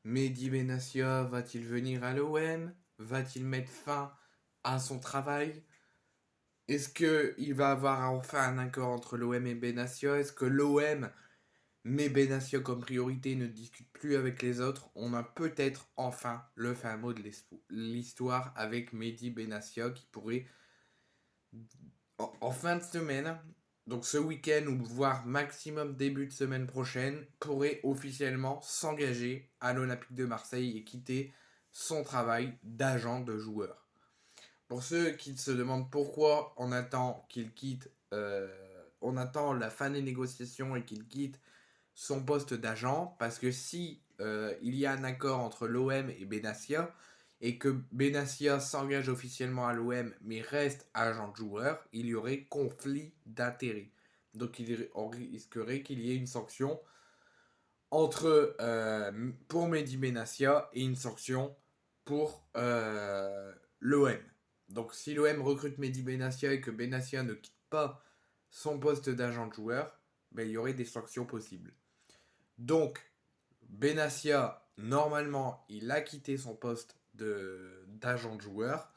Mehdi Benassia va-t-il venir à l'OM? Va-t-il mettre fin à son travail? Est-ce qu'il va avoir enfin un accord entre l'OM et Benassia? Est-ce que l'OM met Benassia comme priorité et ne discute plus avec les autres? On a peut-être enfin le fin mot de l'histoire avec Mehdi Benassia qui pourrait, en fin de semaine, donc ce week-end ou voire maximum début de semaine prochaine, pourrait officiellement s'engager à l'Olympique de Marseille et quitter son travail d'agent de joueur. Pour ceux qui se demandent pourquoi on attend qu'il quitte, on attend la fin des négociations et qu'il quitte son poste d'agent, parce que si il y a un accord entre l'OM et Benassia, et que Benassia s'engage officiellement à l'OM mais reste agent de joueur, il y aurait conflit d'intérêts. Donc on risquerait qu'il y ait une sanction entre pour Mehdi Benassia et une sanction pour l'OM. Donc si l'OM recrute Mehdi Benassia et que Benassia ne quitte pas son poste d'agent de joueur, ben, il y aurait des sanctions possibles. Donc Benassia, normalement, il a quitté son poste d'agent de joueur,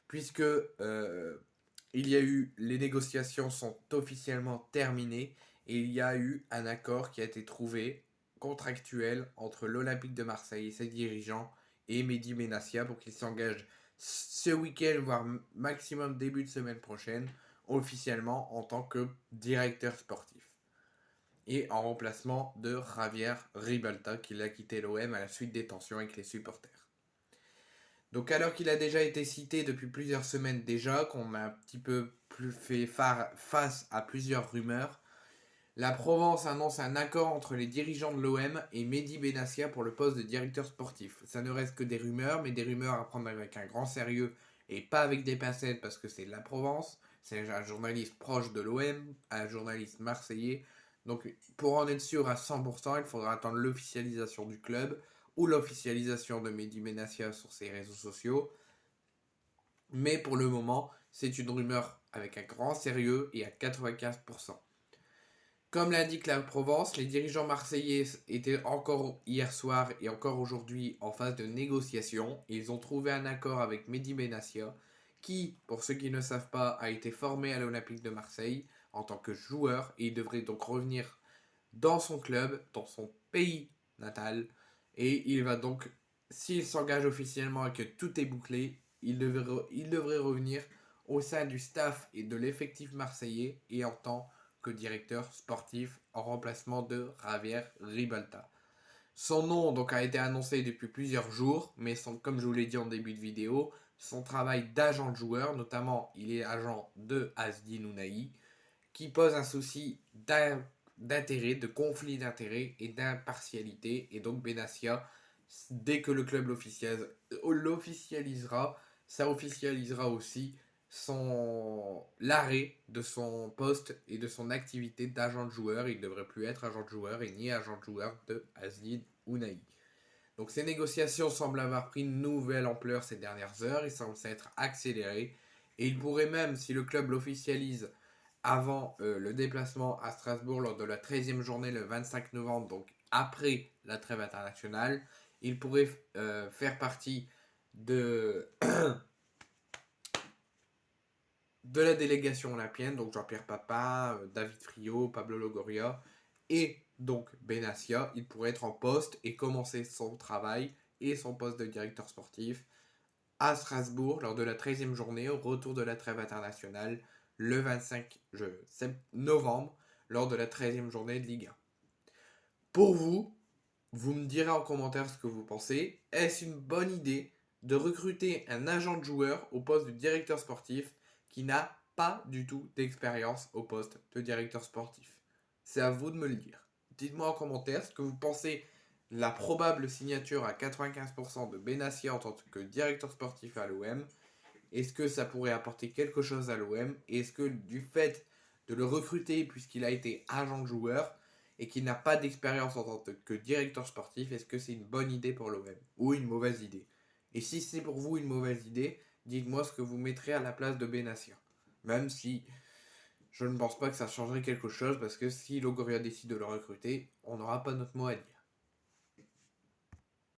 puisque il y a eu, les négociations sont officiellement terminées, et il y a eu un accord qui a été trouvé, contractuel, entre l'Olympique de Marseille et ses dirigeants, et Mehdi Benassia, pour qu'il s'engage ce week-end, voire maximum début de semaine prochaine, officiellement en tant que directeur sportif et en remplacement de Javier Ribalta qui a quitté l'OM à la suite des tensions avec les supporters. Donc alors qu'il a déjà été cité depuis plusieurs semaines déjà, qu'on a un petit peu plus fait face à plusieurs rumeurs, la Provence annonce un accord entre les dirigeants de l'OM et Mehdi Benassia pour le poste de directeur sportif. Ça ne reste que des rumeurs, mais des rumeurs à prendre avec un grand sérieux et pas avec des pincettes parce que c'est la Provence, c'est un journaliste proche de l'OM, un journaliste marseillais. Donc pour en être sûr à 100%, il faudra attendre l'officialisation du club ou l'officialisation de Mehdi Benassia sur ses réseaux sociaux. Mais pour le moment, c'est une rumeur avec un grand sérieux et à 95%. Comme l'indique la Provence, les dirigeants marseillais étaient encore hier soir et encore aujourd'hui en phase de négociation et ils ont trouvé un accord avec Mehdi Benassia qui, pour ceux qui ne savent pas, a été formé à l'Olympique de Marseille en tant que joueur et il devrait donc revenir dans son club, dans son pays natal et il va donc, s'il s'engage officiellement et que tout est bouclé, il devrait revenir au sein du staff et de l'effectif marseillais et en tant que directeur sportif en remplacement de Javier Ribalta. Son nom donc a été annoncé depuis plusieurs jours, mais comme je vous l'ai dit en début de vidéo, son travail d'agent de joueur, notamment il est agent de Azzedine Ounahi, qui pose un souci d'intérêt, de conflit d'intérêt et d'impartialité. Et donc Benassia, dès que le club l'officialisera, ça officialisera aussi l'arrêt de son poste et de son activité d'agent de joueur. Il ne devrait plus être agent de joueur et ni agent de joueur de Azzedine Ounahi. Donc ces négociations semblent avoir pris une nouvelle ampleur ces dernières heures, ils semblent s'être accélérés et il pourrait même, si le club l'officialise avant le déplacement à Strasbourg lors de la 13e journée le 25 novembre, donc après la trêve internationale, il pourrait faire partie de de la délégation olympienne, donc Jean-Pierre Papin, David Friot, Pablo Longoria et donc Benassia. Il pourrait être en poste et commencer son travail et son poste de directeur sportif à Strasbourg lors de la 13e journée au retour de la trêve internationale le 25 novembre lors de la 13e journée de Ligue 1. Pour vous, vous me direz en commentaire ce que vous pensez. Est-ce une bonne idée de recruter un agent de joueur au poste de directeur sportif qui n'a pas du tout d'expérience au poste de directeur sportif? C'est à vous de me le dire. Dites-moi en commentaire ce que vous pensez de la probable signature à 95% de Benassia en tant que directeur sportif à l'OM. Est-ce que ça pourrait apporter quelque chose à l'OM? Et est-ce que du fait de le recruter puisqu'il a été agent de joueur et qu'il n'a pas d'expérience en tant que directeur sportif, est-ce que c'est une bonne idée pour l'OM ou une mauvaise idée? Et si c'est pour vous une mauvaise idée, dites-moi ce que vous mettrez à la place de Benassia. Même si je ne pense pas que ça changerait quelque chose parce que si Longoria décide de le recruter, on n'aura pas notre mot à dire.